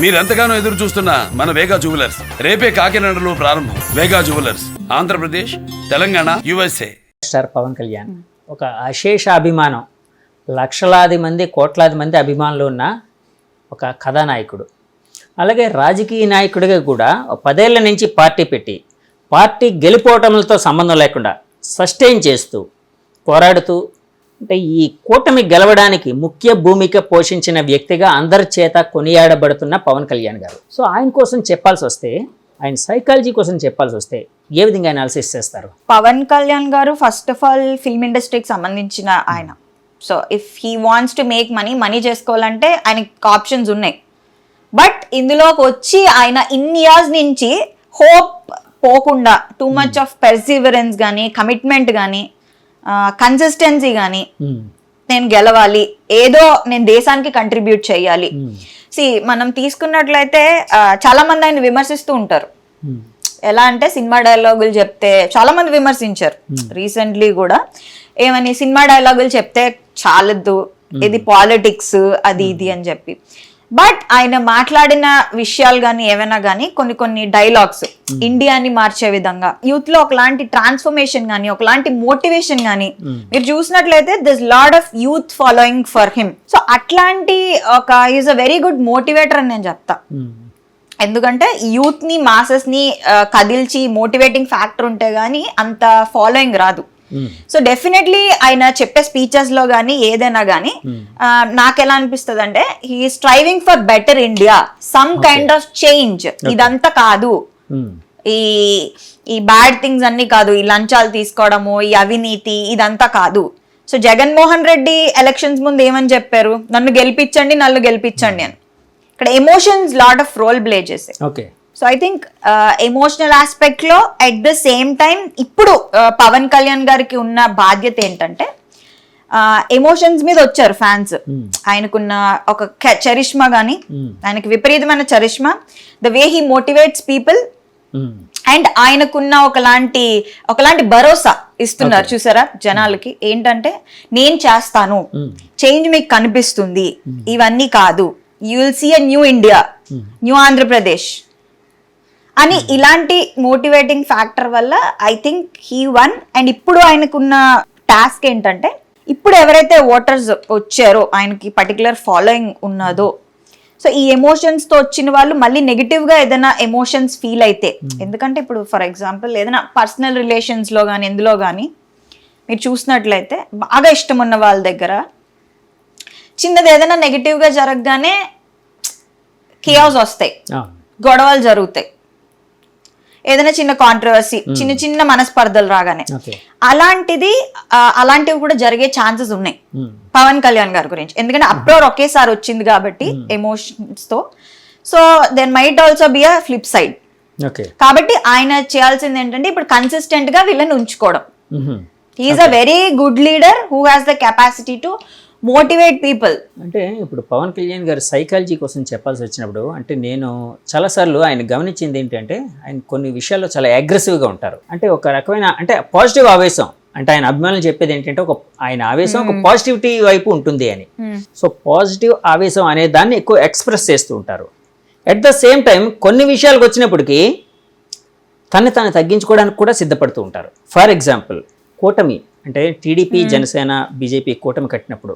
మీరెంతగానో ఎదురు చూస్తున్న మన వేగా జ్యువెలర్స్ రేపే కాకినాడలో ప్రారంభం. వేగా jewellers, Andhra Pradesh, Telangana, USA. Star Pawan Kalyan ఒక అశేష అభిమానం, లక్షలాది మంది కోట్లాది మంది అభిమానులు ఉన్న ఒక కథానాయకుడు. అలాగే రాజకీయ నాయకుడిగా కూడా 10 ఏళ్ల నుంచి పార్టీ పెట్టి పార్టీ గెలిపోవటంతో సంబంధం లేకుండా సస్టైన్ చేస్తూ పోరాడుతూ అంటే ఈ కూటమి గెలవడానికి ముఖ్య భూమిక పోషించిన వ్యక్తిగా అందరి చేత కొనియాడబడుతున్న పవన్ కళ్యాణ్ గారు. సో ఆయన కోసం చెప్పాల్సి వస్తే, ఆయన సైకాలజీ కోసం చెప్పాల్సి వస్తే ఏ విధంగా అనాలిసిస్ చేస్తారు? పవన్ కళ్యాణ్ గారు ఫస్ట్ ఆఫ్ ఆల్ ఫిల్మ్ ఇండస్ట్రీకి సంబంధించిన ఆయన. So if he wants to make money చేసుకోవాలంటే ఆయనకి ఆప్షన్స్ ఉన్నాయి. బట్ ఇందులోకి వచ్చి ఆయన ఇన్ని ఇయర్స్ నుంచి హోప్ పోకుండా టూ మచ్ ఆఫ్ పెర్సివరెన్స్ కానీ, కమిట్మెంట్ కానీ, కన్సిస్టెన్సీ కానీ, నేను గెలవాలి, ఏదో నేను దేశానికి కంట్రిబ్యూట్ చేయాలి. మనం తీసుకున్నట్లయితే చాలా మంది ఆయన విమర్శిస్తూ ఉంటారు. ఎలా అంటే సినిమా డైలాగులు చెప్తే చాలా మంది విమర్శించారు రీసెంట్లీ కూడా. ఏమని సినిమా డైలాగులు చెప్తే చాలద్దు, ఇది పాలిటిక్స్ అది ఇది అని చెప్పి. బట్ ఆయన మాట్లాడిన విషయాలు కానీ ఏమైనా కానీ కొన్ని డైలాగ్స్ ఇండియాని మార్చే విధంగా, యూత్ లో ఒకలాంటి ట్రాన్స్ఫర్మేషన్ కానీ, ఒకలాంటి మోటివేషన్ కానీ మీరు చూసినట్లయితే this lot of youth following for him. So అట్లాంటి is a very good motivator అని నేను చెప్తా. ఎందుకంటే యూత్ ని, మాసెస్ ని కదిల్చి మోటివేటింగ్ ఫ్యాక్టర్ ఉంటే గానీ అంత ఫాలోయింగ్ రాదు. సో డెఫినెట్లీ ఆయన చెప్పే స్పీచెస్ లో గానీ ఏదైనా గానీ నాకు ఎలా అనిపిస్తుంది అంటే he striving for better India, some kind of change. ఇదంతా కాదు, ఈ బ్యాడ్ థింగ్స్ అన్ని కాదు, ఈ లంచాలు తీసుకోవడము, ఈ అవినీతి, ఇదంతా కాదు. సో జగన్మోహన్ రెడ్డి ఎలక్షన్స్ ముందు ఏమని చెప్పారు? నన్ను గెలిపించండి అని. ఇక్కడ emotions lot of role play చేసే. So I think emotional aspect లో అట్ ద సేమ్ టైం ఇప్పుడు పవన్ కళ్యాణ్ గారికి ఉన్న బాధ్యత ఏంటంటే ఎమోషన్స్ మీద వచ్చారు ఫ్యాన్స్. ఆయనకున్న ఒక చరిష్మా గానీ, ఆయనకు విపరీతమైన charisma, the way he motivates people, and ఆయనకున్న ఒకలాంటి భరోసా ఇస్తున్నారు చూసారా జనాలకి. ఏంటంటే నేను చేస్తాను, చేంజ్ మీకు కనిపిస్తుంది, ఇవన్నీ కాదు, you will see a new India, new Andhra Pradesh అని ఇలాంటి మోటివేటింగ్ ఫ్యాక్టర్ వల్ల I think he won. And ఇప్పుడు ఆయనకున్న టాస్క్ ఏంటంటే, ఇప్పుడు ఎవరైతే ఓటర్స్ వచ్చారో, ఆయనకి పర్టికులర్ ఫాలోయింగ్ ఉన్నదో, సో ఈ ఎమోషన్స్ తో వచ్చిన వాళ్ళు మళ్ళీ నెగిటివ్ గా ఏదైనా ఎమోషన్స్ ఫీల్ అయితే, ఎందుకంటే ఇప్పుడు ఫర్ ఎగ్జాంపుల్ ఏదైనా పర్సనల్ రిలేషన్స్ లో కానీ ఎందులో కానీ మీరు చూసినట్లయితే బాగా ఇష్టం ఉన్న వాళ్ళ దగ్గర చిన్నది ఏదైనా నెగిటివ్ గా జరగగానే కియాస్ వస్తాయి, గొడవలు జరుగుతాయి, ఏదైనా చిన్న కాంట్రవర్సీ, చిన్న మనస్పర్ధలు రాగానే. అలాంటివి కూడా జరిగే ఛాన్సెస్ ఉన్నాయి పవన్ కళ్యాణ్ గారి గురించి. ఎందుకంటే అప్రోర్ ఒకేసారి వచ్చింది కాబట్టి ఎమోషన్స్ తో. So then might also be a flip side. కాబట్టి ఆయన చేయాల్సింది ఏంటంటే ఇప్పుడు కన్సిస్టెంట్ గా వీళ్ళని ఉంచుకోవడం. He's a very good leader who has the capacity to motivate people. అంటే ఇప్పుడు పవన్ కళ్యాణ్ గారు సైకాలజీ కోసం చెప్పాల్సి వచ్చినప్పుడు, అంటే నేను చాలాసార్లు ఆయన గమనించింది ఏంటంటే, ఆయన కొన్ని విషయాల్లో చాలా అగ్రెసివ్గా ఉంటారు. అంటే ఒక రకమైన అంటే పాజిటివ్ ఆవేశం, అంటే ఆయన అభిమానులు చెప్పేది ఏంటంటే ఆయన ఆవేశం ఒక పాజిటివిటీ వైపు ఉంటుంది అని. సో పాజిటివ్ ఆవేశం అనే దాన్ని ఎక్కువ ఎక్స్ప్రెస్ చేస్తూ ఉంటారు. అట్ ద సేమ్ టైం కొన్ని విషయాలకు వచ్చినప్పటికీ తను తగ్గించుకోవడానికి కూడా సిద్ధపడుతూ ఉంటారు. ఫర్ ఎగ్జాంపుల్ కూటమి అంటే టీడీపీ, జనసేన, బీజేపీ కూటమి కట్టినప్పుడు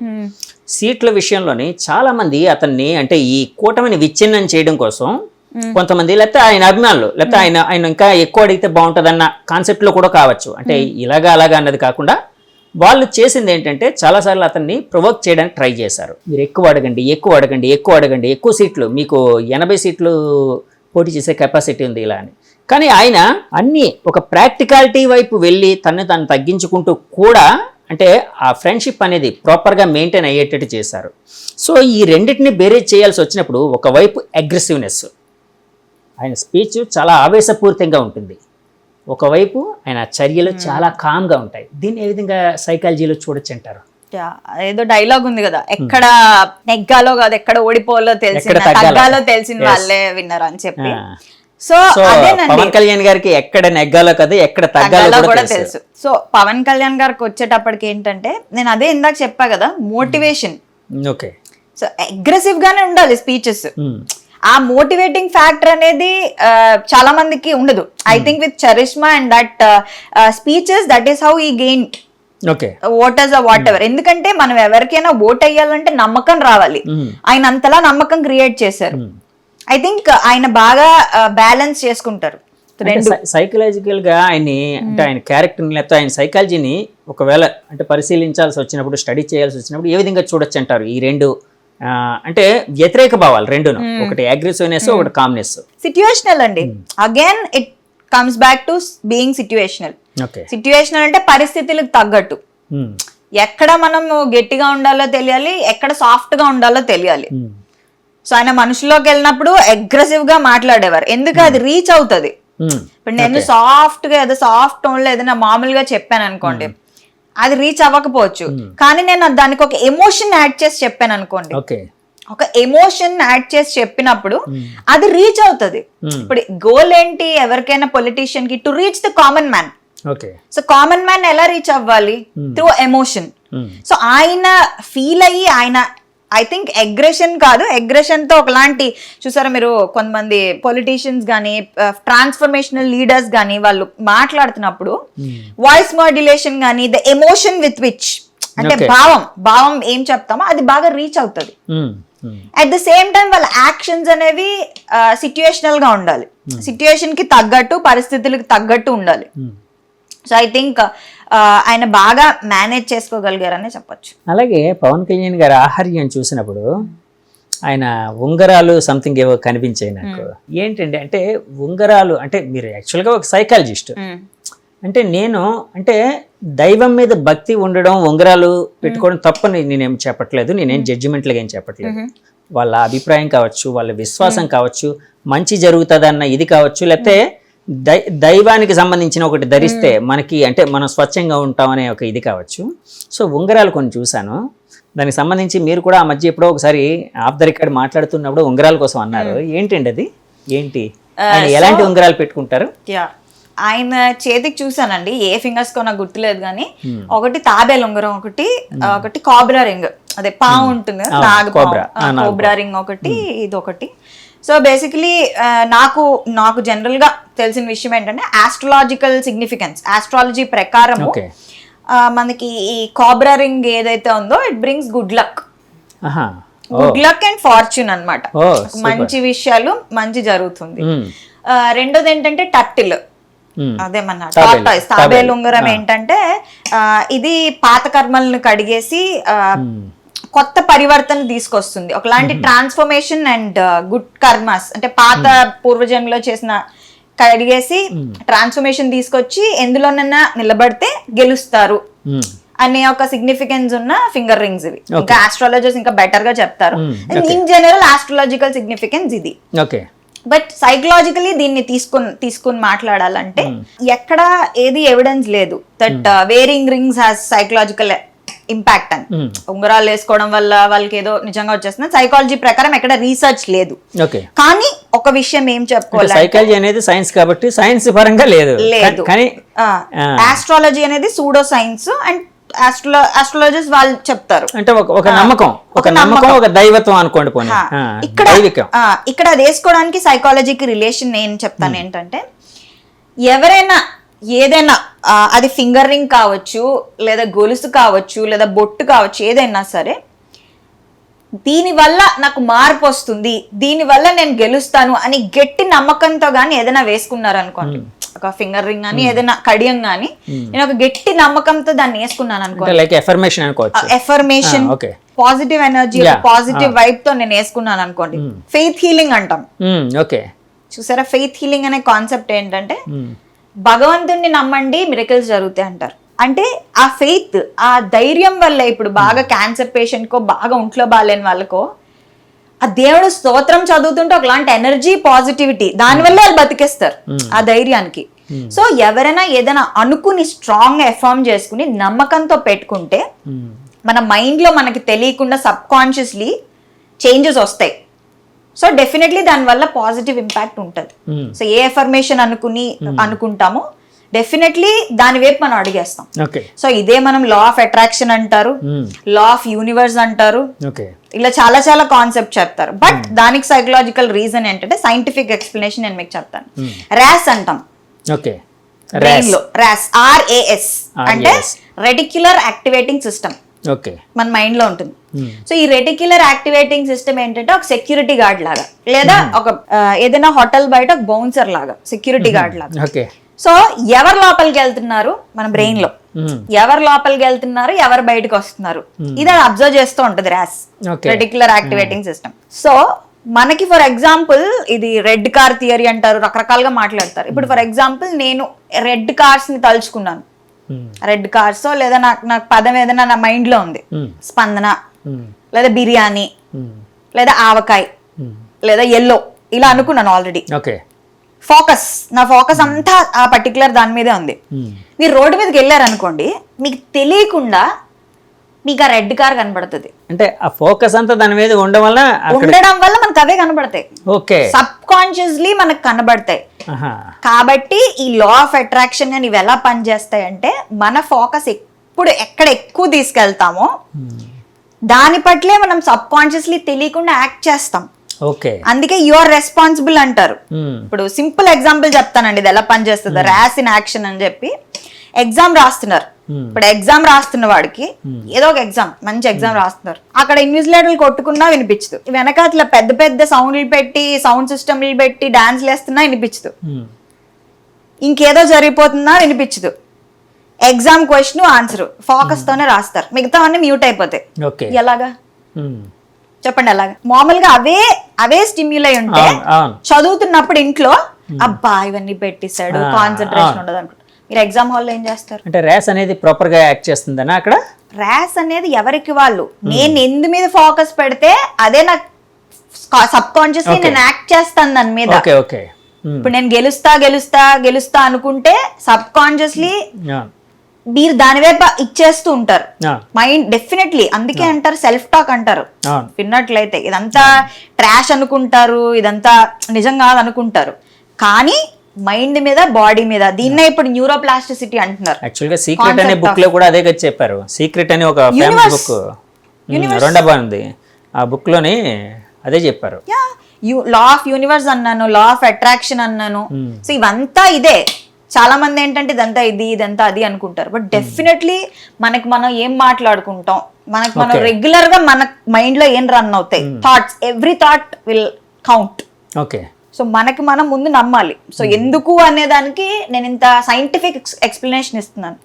సీట్ల విషయంలోని చాలా మంది అతన్ని అంటే ఈ కూటమిని విచ్ఛిన్నం చేయడం కోసం కొంతమంది, లేకపోతే ఆయన అభిమానులు, లేకపోతే ఆయన ఇంకా ఎక్కువ అడిగితే బాగుంటుందన్న కాన్సెప్ట్ లో కూడా కావచ్చు. అంటే అలాగా అన్నది కాకుండా వాళ్ళు చేసింది ఏంటంటే చాలాసార్లు అతన్ని ప్రొవోక్ చేయడానికి ట్రై చేశారు. మీరు ఎక్కువ అడగండి, ఎక్కువ సీట్లు, మీకు 80 సీట్లు పోటీ చేసే కెపాసిటీ ఉంది ఇలా అని. కానీ ఆయన అన్ని ఒక ప్రాక్టికాలిటీ వైపు వెళ్ళి తను తగ్గించుకుంటూ కూడా అంటే ఆ ఫ్రెండ్షిప్ అనేది ప్రాపర్గా మెయింటైన్ అయ్యేటట్టు చేశారు. సో ఈ రెండింటిని బేరేజ్ చేయాల్సి వచ్చినప్పుడు ఒకవైపు అగ్రెసివ్నెస్, ఆయన స్పీచ్ చాలా ఆవేశపూరితంగా ఉంటుంది, ఒకవైపు ఆయన చర్యలు చాలా కామ్గా ఉంటాయి. దీన్ని ఏ విధంగా సైకాలజీలో చూడొచ్చు అంటారు? ఏదో డైలాగ్ ఉంది కదా, ఎక్కడ నెగ్గాలో కాదు ఎక్కడ ఓడిపోవాలో తెలిసిన వాళ్ళే విన్నర్ అని చెప్పి. సో పవన్ కళ్యాణ్ గారికి ఎక్కడ నెగ్గాలో కదా ఎక్కడ తగ్గాలో కూడా తెలుసు. సో పవన్ కళ్యాణ్ గారికి వచ్చేటప్పటికి ఏంటంటే, నేను అదే ఇందాక చెప్పా కదా, మోటివేషన్. ఓకే. సో అగ్రెసివ్ గానే ఉండాలి స్పీచెస్. ఆ మోటివేటింగ్ ఫ్యాక్టర్ అనేది చాలా మందికి ఉండదు. I think with charisma and that speeches that is how he gain okay voters whatever. ఎందుకంటే మనం ఎవరికైనా ఓట్ అయ్యాలంటే నమ్మకం రావాలి. ఆయన అంతలా నమ్మకం క్రియేట్ చేశారు. ఐ థింక్ ఆయన బాగా బ్యాలెన్స్ చేసుకుంటారు. సైకలాజికల్ గా ఆయన్ని అంటే ఆయన క్యారెక్టర్ని లేకపోతే ఆయన సైకాలజీని ఒకవేళ అంటే పరిశీలించాల్సి వచ్చినప్పుడు, స్టడీ చేయాల్సి వచ్చినప్పుడు ఏ విధంగా చూడొచ్చు అంటారు? ఈ రెండు అంటే వ్యతిరేక భావాలు రెండును, ఒకటి అగ్రెసివ్నెస్, ఒకటి కామ్నెస్. సిట్యుయేషనల్ అండి. Again it comes back to being situational. Okay, situational అంటే పరిస్థితులకు తగ్గట్టు. ఎక్కడ మనం గట్టిగా ఉండాలో తెలియాలి, ఎక్కడ సాఫ్ట్ గా ఉండాలో తెలియాలి. సో ఆయన మనుషుల్లోకి వెళ్ళినప్పుడు అగ్రెసివ్ గా మాట్లాడేవారు, ఎందుకు అది రీచ్ అవుతుంది. ఇప్పుడు నేను సాఫ్ట్ గా ఏదో సాఫ్ట్ టోన్ లో ఏదైనా మామూలుగా చెప్పాను అనుకోండి, అది రీచ్ అవ్వకపోవచ్చు. కానీ నేను దానికి ఒక ఎమోషన్ యాడ్ చేసి చెప్పాను అనుకోండి, ఒక ఎమోషన్ యాడ్ చేసి చెప్పినప్పుడు అది రీచ్ అవుతుంది. ఇప్పుడు గోల్ ఏంటి ఎవరికైనా పొలిటీషియన్ కి? To reach the common man. So common man ఎలా రీచ్ అవ్వాలి? Through emotion. సో ఆయన ఫీల్ అయ్యి ఆయన ఐ థింక్ అగ్రెషన్ కాదు, అగ్రెషన్ తో ఒకలాంటి చూసారా మీరు కొంతమంది పొలిటీషియన్స్ కానీ ట్రాన్స్ఫర్మేషనల్ లీడర్స్ కానీ వాళ్ళు మాట్లాడుతున్నప్పుడు వాయిస్ మాడ్యులేషన్ కానీ ద ఎమోషన్ విత్ విచ్ అంటే భావం ఏం చెప్తామో అది బాగా రీచ్ అవుతుంది. అట్ ద సేమ్ టైం వాళ్ళ యాక్షన్స్ అనేవి సిట్యుయేషనల్ గా ఉండాలి, సిట్యుయేషన్ కి తగ్గట్టు పరిస్థితులకు తగ్గట్టు ఉండాలి. సో ఐ థింక్ ఆయన బాగా మేనేజ్ చేసుకోగలిగారనే చెప్పొచ్చు. అలాగే పవన్ కళ్యాణ్ గారి ఆహార్యం చూసినప్పుడు ఆయన ఉంగరాలు సంథింగ్ ఏవో కనిపించాయి నాకు. ఏంటండి అంటే ఉంగరాలు అంటే మీరు యాక్చువల్గా ఒక సైకాలజిస్ట్, అంటే నేను అంటే దైవం మీద భక్తి ఉండడం, ఉంగరాలు పెట్టుకోవడం తప్పని నేనేం చెప్పట్లేదు, నేనేం జడ్జిమెంట్లుగా ఏం చెప్పట్లేదు. వాళ్ళ అభిప్రాయం కావచ్చు, వాళ్ళ విశ్వాసం కావచ్చు, మంచి జరుగుతుందన్న ఇది కావచ్చు, లేకపోతే దైవానికి సంబంధించిన ఒకటి ధరిస్తే మనకి అంటే మనం స్వచ్ఛంగా ఉంటాం అనే ఒక ఇది కావచ్చు. సో ఉంగరాలు కొన్ని చూశాను, దానికి సంబంధించి మీరు కూడా ఆ మధ్య ఎప్పుడో ఒకసారి ఆఫ్ ద రికార్డ్ మాట్లాడుతున్నప్పుడు ఉంగరాల కోసం అన్నారు. ఏంటండి అది? ఏంటి ఆయన ఎలాంటి ఉంగరాలు పెట్టుకుంటారు? ఆయన చేతికి చూసానండి, ఏ ఫింగర్స్ కో నాకు గుర్తులేదు కానీ ఒకటి తాబేలు ఉంగరం, ఒకటి కోబ్రా రింగ్, అదే పాము ఉంటుంది కదా, నాగు కోబ్రా రింగ్ ఒకటి, ఇది ఒకటి. సో బేసికలీ నాకు జనరల్ గా తెలిసిన విషయం ఏంటంటే ఆస్ట్రాలజికల్ సిగ్నిఫికెన్స్, ఆస్ట్రాలజీ ప్రకారము మనకి ఈ కోబ్రా రింగ్ ఏదైతే ఉందో it brings good luck, good luck and fortune అన్నమాట. మంచి విషయాలు మంచి జరుగుతుంది. రెండోది ఏంటంటే టర్టిల్, అదే మన టార్టాయిస్, తాబేలు ఉంగరం ఏంటంటే ఇది పాత కర్మలను కడిగేసి కొత్త పరివర్తన తీసుకొస్తుంది, ఒకలాంటి ట్రాన్స్ఫర్మేషన్ అండ్ గుడ్ కర్మస్ అంటే పాత పూర్వజన్మలో చేసిన కడిగేసి ట్రాన్స్ఫర్మేషన్ తీసుకొచ్చి ఎందులోనైనా నిలబడితే గెలుస్తారు అనే ఒక సిగ్నిఫికెన్స్ ఉన్న ఫింగర్ రింగ్స్ ఇవి. ఇంకా ఆస్ట్రాలజర్స్ ఇంకా బెటర్ గా చెప్తారు. ఇన్ జనరల్ ఆస్ట్రాలజికల్ సిగ్నిఫికెన్స్ ఇది. బట్ సైకలాజికలీ దీన్ని తీసుకుని మాట్లాడాలంటే ఎక్కడ ఏది ఎవిడెన్స్ లేదు that wearing rings has psychological impact అని. ఉంగరాలు వేసుకోవడం వల్ల వాళ్ళకి ఏదో నిజంగా వచ్చేస్తుంది సైకాలజీ ప్రకారం ఎక్కడ రీసెర్చ్ లేదు. కానీ ఒక విషయం ఏం చెప్పుకోవాలి, సైకాలజీ అనేది సైన్స్ కాబట్టి సైన్స్ పరంగా లేదు. ఆస్ట్రాలజీ అనేది సూడో సైన్స్ అండ్ ఆస్ట్రాలజర్స్ వాళ్ళు చెప్తారు అంటే ఒక నమ్మకం, ఒక దైవత్వం అనుకోండి. ఇక్కడ అది వేసుకోవడానికి సైకాలజీకి రిలేషన్ నేను చెప్తాను ఏంటంటే, ఎవరైనా ఏదైనా అది ఫింగర్ రింగ్ కావచ్చు, లేదా గొలుసు కావచ్చు, లేదా బొట్టు కావచ్చు, ఏదైనా సరే దీనివల్ల నాకు మార్పు వస్తుంది, దీనివల్ల నేను గెలుస్తాను అని గట్టి నమ్మకంతో గానీ ఏదైనా వేసుకున్నారు అనుకోండి, ఒక ఫింగర్ రింగ్ కానీ ఏదైనా కడియం కానీ నేను ఒక గట్టి నమ్మకంతో దాన్ని వేసుకున్నాను అనుకోండి, affirmation positive energy positive vibe తో నేను వేసుకున్నాను అనుకోండి, ఫెయిత్ హీలింగ్ అంటాం. చూసారా, ఫెయిత్ హీలింగ్ అనే కాన్సెప్ట్ ఏంటంటే భగవంతుణ్ణి నమ్మండి మిరకల్స్ జరుగుతాయి అంటారు. అంటే ఆ ఫెయిత్, ఆ ధైర్యం వల్ల ఇప్పుడు బాగా క్యాన్సర్ పేషెంట్ కో బాగా ఒంట్లో బాగాలేని వాళ్ళకో ఆ దేవుడు స్తోత్రం చదువుతుంటే ఒకలాంటి ఎనర్జీ పాజిటివిటీ దానివల్ల వాళ్ళు బతికేస్తారు ఆ ధైర్యానికి. సో ఎవరైనా ఏదైనా అనుకుని స్ట్రాంగ్ గా ఎఫర్మ్ చేసుకుని నమ్మకంతో పెట్టుకుంటే మన మైండ్ లో మనకి తెలియకుండా సబ్ కాన్షియస్లీ చేంజెస్ వస్తాయి. సో డెఫినెట్లీ దానివల్ల పాజిటివ్ ఇంపాక్ట్ ఉంటుంది. సో ఏ ఎఫర్మేషన్ అనుకుంటామో డెఫినెట్లీ దాని వైపు మనం అడిగేస్తాం. సో ఇదే మనం లా ఆఫ్ అట్రాక్షన్ అంటారు, లా ఆఫ్ యూనివర్స్ అంటారు, ఇలా చాలా చాలా కాన్సెప్ట్ చెప్తారు. బట్ దానికి సైకలాజికల్ రీజన్ ఏంటంటే సైంటిఫిక్ ఎక్స్ప్లెనేషన్ నేను మీకు చెప్తాను. ర్యాస్ అంటాం ఓకే, బ్రెయిన్ లో, ర్యాస్ RAS అంటే రెటిక్యులర్ యాక్టివేటింగ్ సిస్టమ్ ఓకే మన మైండ్ లో ఉంటుంది. సో ఈ రెటిక్యులర్ యాక్టివేటింగ్ సిస్టమ్ ఏంటంటే ఒక సెక్యూరిటీ గార్డ్ లాగా, లేదా ఒక ఏదైనా హోటల్ బయట ఒక బౌన్సర్ లాగా సెక్యూరిటీ గార్డ్ లాగా. ఓకే. సో ఎవరు లోపలికి వెళ్తున్నారు మన బ్రెయిన్ లో, ఎవరు లోపలికి వెళ్తున్నారు, ఎవరు బయటకు వస్తున్నారు, ఇది అది అబ్జర్వ్ చేస్తూ ఉంటది arse, reticular activating system. So మనకి ఫర్ ఎగ్జాంపుల్ ఇది రెడ్ కార్ థియరీ అంటారు, రకరకాలుగా మాట్లాడతారు. ఇప్పుడు ఫర్ ఎగ్జాంపుల్ నేను రెడ్ కార్స్ ని తలుచుకున్నాను, రెడ్ కార్స్ లేదా నాకు పదం ఏదైనా నా మైండ్ లో ఉంది, స్పందన లేదా బిర్యానీ లేదా ఆవకాయ లేదా ఎల్లో, ఇలా అనుకున్నాను ఆల్రెడీ. ఓకే. నా ఫోకస్ అంతా ఆ పర్టికులర్ దాని మీదే ఉంది. మీరు రోడ్డు మీదకి వెళ్ళారనుకోండి, మీకు తెలియకుండా మీకు ఆ రెడ్ కార్ కనబడుతుంది. అంటే ఆ ఫోకస్ అంతా దాని మీద ఉండడం వల్ల మనకు అవే కనబడతాయి. ఓకే. సబ్ కాన్షియస్లీ మనకు కనబడతాయి. కాబట్టి ఈ లా ఆఫ్ అట్రాక్షన్ అని ఇవి ఎలా పనిచేస్తాయి అంటే, మన ఫోకస్ ఎప్పుడు ఎక్కడ ఎక్కువ తీసుకెళ్తామో దాని పట్లే మనం సబ్ కాన్షియస్లీ తెలియకుండా యాక్ట్ చేస్తాం. ఓకే. అందుకే యు ఆర్ రెస్పాన్సిబుల్ అంటారు. ఇప్పుడు సింపుల్ ఎగ్జాంపుల్ చెప్తానండి ఇది ఎలా పనిచేస్తుంది. ర్యాస్ ఇన్ యాక్షన్ అని చెప్పి ఎగ్జామ్ రాస్తున్నారు. ఇప్పుడు ఎగ్జామ్ రాస్తున్న వాడికి ఏదో ఒక ఎగ్జామ్, మంచి ఎగ్జామ్ రాస్తున్నారు, అక్కడ ఇన్విజిలేటర్లు కొట్టుకున్నా వినిపించదు, వెనకాతల పెద్ద పెద్ద సౌండ్లు పెట్టి సౌండ్ సిస్టమ్లు పెట్టి డాన్స్లు వేస్తున్నా వినిపించదు, ఇంకేదో జరిగిపోతున్నా వినిపించదు. ఎగ్జామ్ క్వశ్చన్ ఆన్సర్ ఫోకస్ తోనే రాస్తారు, మిగతా అన్ని మ్యూట్ అయిపోతాయి. ఎలాగా చెప్పండి? అలాగా మామూలుగా అవే స్టిమ్యులై ఉంటే చదువుతున్నప్పుడు ఇంట్లో అబ్బా ఇవన్నీ పెట్టిస్తాడు, కాన్సన్ట్రేషన్ ఉండదు అనుకుంటా. మీరు ఎగ్జామ్ హాల్లో ఏం చేస్తారు? అంటే ర్యాస్ అనేది ప్రాపర్ గా యాక్ట్ చేస్తుందనా అక్కడ? ర్యాస్ అనేది ఎవరికి వాళ్ళు, నేను ఎందు మీద ఫోకస్ పెడితే అదే నాకు సబ్ కాన్షియస్లీ నేను యాక్ట్ చేస్తాను దాని మీద. Okay okay. ఇప్పుడు నేను గెలుస్తా అనుకుంటే సబ్ కాన్షియస్లీ మీరు దాని వైపు ఇచ్చేస్తూ ఉంటారు మైండ్ డెఫినెట్లీ. అందుకే అంటారు సెల్ఫ్ టాక్ అంటారు, విన్నట్లయితే ఇదంతా ట్రాష్ అనుకుంటారు, ఇదంతా నిజం కాదు అనుకుంటారు, కానీ మైండ్ మీద బాడీ మీద. దీన్నే ఇప్పుడు న్యూరోప్లాస్టిసిటీ అంటున్నారు. యాక్చువల్గా సీక్రెట్ అనే బుక్ లో కూడా అదే చెప్పారు. సీక్రెట్ అనే ఒక ఫేమస్ బుక్ రెండవ ఉంది, ఆ బుక్ లోని అదే చెప్పారు. లా ఆఫ్ యూనివర్స్ అన్నాను, లా ఆఫ్ అట్రాక్షన్ అన్నాను. సో ఇవంతా ఇదే. చాలా మంది ఏంటంటే ఇదంతా ఇదంతా అది అనుకుంటారు, బట్ డెఫినెట్లీ మనకి మనం ఏం మాట్లాడుకుంటాం, మనం రెగ్యులర్ గా మన మైండ్ లో ఏం రన్ అవుతాయి thoughts, every thought will count. Okay. So మనకి మనం ముందు నమ్మాలి. సో ఎందుకు అనే దానికి నేను ఇంత సైంటిఫిక్ ఎక్స్ప్లెనేషన్ ఇస్తున్నాను.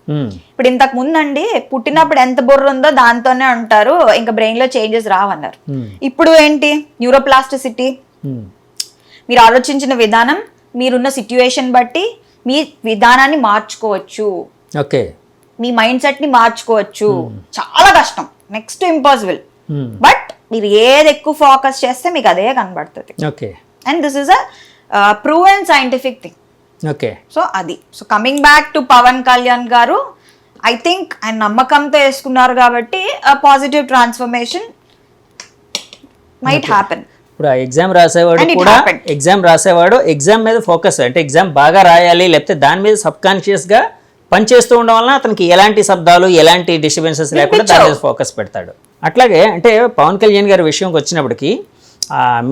ఇప్పుడు ఇంతకు ముందు అండి పుట్టినప్పుడు ఎంత బుర్ర ఉందో దాంతోనే ఉంటారు, ఇంకా బ్రెయిన్ లో చేంజెస్ రావన్నారు. ఇప్పుడు ఏంటి న్యూరోప్లాస్టిసిటీ, మీరు ఆలోచించిన విధానం, మీరున్న సిట్యుయేషన్ బట్టి మీ విధానాన్ని మార్చుకోవచ్చు. ఓకే. మీ మైండ్ సెట్ ని మార్చుకోవచ్చు. చాలా కష్టం, నెక్స్ట్ ఇంపాసిబుల్. బట్ మీరు ఏది ఎక్కువ ఫోకస్ చేస్తే మీకు అదే కనబడుతుంది. Okay. And this is a proven scientific thing. Okay. So అది. So coming back to Pawan Kalyan garu, I think ఆయన నమ్మకంతో వేసుకున్నారు కాబట్టి పాజిటివ్ ట్రాన్స్ఫర్మేషన్ మైట్ హ్యాపెన్. ఇప్పుడు ఆ ఎగ్జామ్ రాసేవాడు ఎగ్జామ్ మీద ఫోకస్, అంటే ఎగ్జామ్ బాగా రాయాలి, లేకపోతే దాని మీద సబ్ కాన్షియస్ గా పనిచేస్తూ ఉండడం వలన అతనికి ఎలాంటి శబ్దాలు ఎలాంటి డిస్టర్బెన్సెస్ లేకుండా దాని మీద ఫోకస్ పెడతాడు. అట్లాగే అంటే పవన్ కళ్యాణ్ గారి విషయంకి వచ్చినప్పటికీ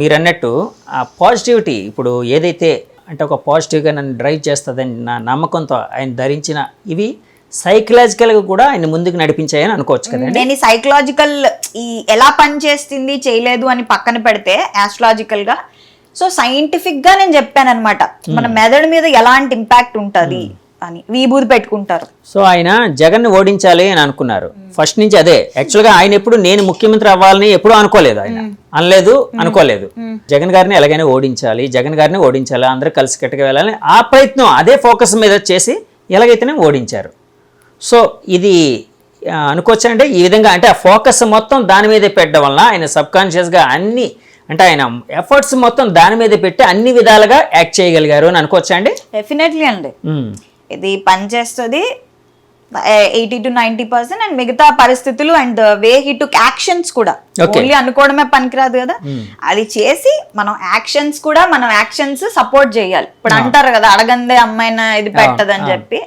మీరు అన్నట్టు ఆ పాజిటివిటీ, ఇప్పుడు ఏదైతే అంటే ఒక పాజిటివ్గా నన్ను డ్రైవ్ చేస్తుందని నా నమ్మకంతో ఆయన ధరించిన ఇవి సైకలాజికల్గా కూడా ఆయన ముందుకు నడిపించాయని అనుకోవచ్చు కదండి. నేను సైకలాజికల్ ఈ ఎలా పనిచేస్తుంది చేయలేదు అని పక్కన పెడితే ఆస్ట్రాలజికల్ గా, సో సైంటిఫిక్ గా నేను చెప్పాను అనమాట, మన మెదడు మీద ఎలాంటి ఇంపాక్ట్ ఉంటుంది అని విభూతి పెట్టుకుంటారు. సో ఆయన జగన్ ని ఓడించాలి అని అనుకున్నారు ఫస్ట్ నుంచి. అదే యాక్చువల్గా ఆయన ఎప్పుడు నేను ముఖ్యమంత్రి అవ్వాలని ఎప్పుడు అనుకోలేదు, ఆయన అనలేదు, అనుకోలేదు. జగన్ గారిని ఎలాగైనా ఓడించాలి, జగన్ గారిని ఓడించాలి, అందరూ కలిసి కట్టుగా వెళ్ళాలని ఆ ప్రయత్నం అదే ఫోకస్ మీద చేసి ఎలాగైతేనే ఓడించారు. సో ఇది అనుకోవచ్చా అంటే ఈ విధంగా, అంటే ఆ ఫోకస్ మొత్తం దాని మీదే పెట్టడం వలన ఆయన సబ్ కాన్షియస్గా అన్ని, అంటే ఆయన ఎఫర్ట్స్ మొత్తం దాని మీదే పెట్టి అన్ని విధాలుగా యాక్ట్ చేయగలిగారు అని అనుకోవచ్చా అండి? డెఫినెట్లీ అండి, ఇది పనిచేస్తుంది 80 to 90%. అండ్ మిగతా పరిస్థితులు and the way he took actions కూడా, ఓన్లీ అనుకోవడమే పనికిరాదు కదా, అది చేసి మనం యాక్షన్స్ సపోర్ట్ చేయాలి. ఇప్పుడు అంటారు కదా అడగందే అమ్మాయిన ఇది పెట్టదని చెప్పి,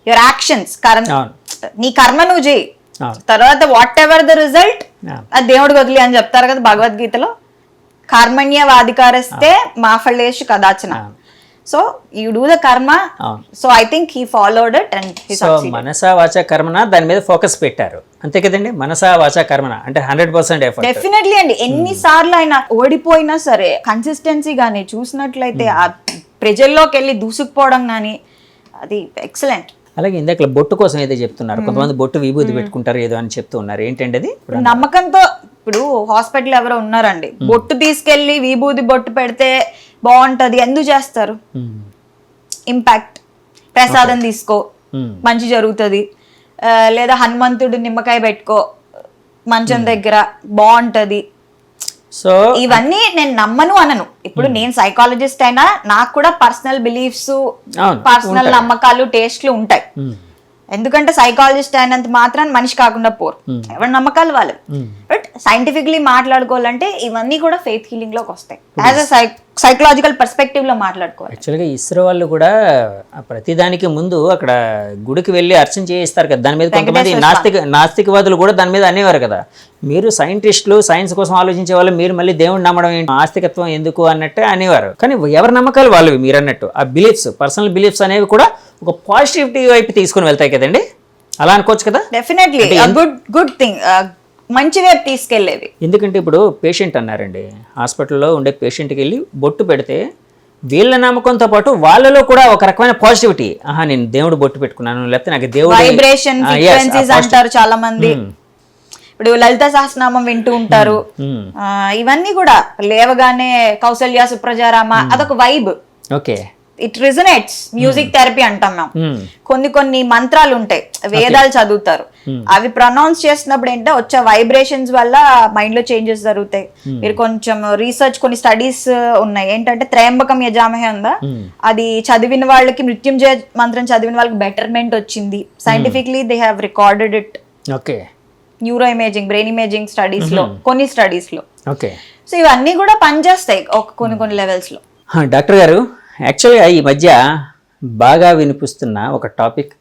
యువర్ యాక్షన్స్, నీ కర్మ నువ్వు చేయి, తర్వాత what ever the result Yeah. అది దేవుడికి వదిలి అని చెప్తారు కదా భగవద్గీతలో, కర్మణ్యవాధికారస్తే మా ఫలేషు కదాచన. So you do the karma. So I think he followed it and he so మనసా వాచా కర్మన దాని మీద ఫోకస్ పెట్టారు అంతే కదండి. మనసా వాచా కర్మన అంటే 100% ఎఫర్ట్. డెఫినెట్లీ అండి. ఎన్నిసార్లు ఆయన ఓడిపోయినా సరే కన్సిస్టెన్సీ గానీ చూసినట్లయితే ఆ ప్రజల్లోకి వెళ్ళి దూసుకుపోవడం కానీ అది ఎక్సలెంట్. అలాగే ఇందాక బొట్టు కోసం ఏదో చెప్తున్నారు, కొంతమంది బొట్టు విభూతి పెట్టుకుంటారు ఏదో అని చెప్తూ ఉన్నారు, ఏంటండి అది? నమ్మకంతో ఇప్పుడు హాస్పిటల్ ఎవరో ఉన్నారండి, బొట్టు తీసుకెళ్లి విభూతి బొట్టు పెడితే బాగుంటది, ఎందుకు చేస్తారు? ఇంపాక్ట్, ప్రసాదం తీసుకో మంచి జరుగుతుంది, లేదా హనుమంతుడు నిమ్మకాయ పెట్టుకో మంచం దగ్గర బాగుంటది. సో ఇవన్నీ నేను నమ్మను అనను. ఇప్పుడు నేను సైకాలజిస్ట్ అయినా నాకు కూడా పర్సనల్ బిలీఫ్స్, పర్సనల్ నమ్మకాలు, టేస్ట్లు ఉంటాయి. ఎందుకంటే సైకాలజిస్ట్ అయినంత మాత్రాన్ని మనిషి కాకుండా పోరు, ఎవరి నమ్మకాలు వాళ్ళు. బట్ సైంటిఫిక్లీ మాట్లాడుకోవాలంటే ఇవన్నీ కూడా ఫెయిత్ హీలింగ్ లోకి వస్తాయి. యాజ్ అ సైకలాజికల్ పర్స్పెక్టివ్ లో మాట్లాడుకోవాలి. యాక్చువల్గా ఇస్రో వాళ్ళు కూడా ప్రతిదానికి ముందు అక్కడ గుడికి వెళ్ళి అర్చన చేయిస్తారు కదా, దాని మీద కొంతమంది నాస్తికవాదులు కూడా దాని మీద అనేవారు కదా, మీరు సైంటిస్టులు సైన్స్ కోసం ఆలోచించే వాళ్ళు మీరు మళ్ళీ దేవుడిని నమ్మడం ఏంటి, ఆస్తికత్వం ఎందుకు అన్నట్టే అనేవారు. కానీ ఎవరి నమ్మకాలు వాళ్ళవి, మీరు అన్నట్టు ఆ బిలీఫ్స్, పర్సనల్ బిలీఫ్స్ అనేవి కూడా ఒక పాజిటివిటీ వైపు తీసుకుని వెళ్తాయి కదండి, అలా అనుకోవచ్చు కదా? డెఫినెట్లీ గుడ్ థింగ్, మంచి వైపు తీసుకెళ్లేవి. ఎందుకంటే ఇప్పుడు పేషెంట్ అన్నారండి, హాస్పిటల్లో ఉండే పేషెంట్కి వెళ్ళి బొట్టు పెడితే వీళ్ళ నమ్మకంతో పాటు వాళ్ళలో కూడా ఒక రకమైన పాజిటివిటీ, ఆహా నేను దేవుడు బొట్టు పెట్టుకున్నాను, లేకపోతే నాకు దేవుడు వైబ్రేషన్ ఫ్రీక్వెన్సీస్ అంటారు చాలా మంది. ఇప్పుడు లలిత సహస్రనామం వింటూ ఉంటారు, ఇవన్నీ కూడా లేవగానే కౌసల్య సుప్రజారామ, అదొక vibe. Okay, it resonates. Music therapy అంటాం మేము. కొన్ని మంత్రాలు ఉంటాయి, వేదాలు చదువుతారు, అవి ప్రొనౌన్స్ చేసినప్పుడు ఏంటంటే వచ్చే వైబ్రేషన్స్ వల్ల మైండ్ లో చేంజెస్ జరుగుతాయి. మీరు కొంచెం రీసెర్చ్, కొన్ని స్టడీస్ ఉన్నాయి ఏంటంటే త్రయంబకం యజామహే ఉందా, అది చదివిన వాళ్ళకి, మృత్యుంజయ మంత్రం చదివిన వాళ్ళకి బెటర్మెంట్ వచ్చింది. Scientifically they have recorded it. Okay, neuro imaging, brain imaging studies లో, కొన్ని స్టడీస్ లో. ఓకే, సో ఇవన్నీ కూడా పనిచేస్తాయి కొన్ని లెవెల్స్ లో. డాక్టర్ గారు, యాక్చువల్గా ఈ మధ్య బాగా వినిపిస్తున్న ఒక టాపిక్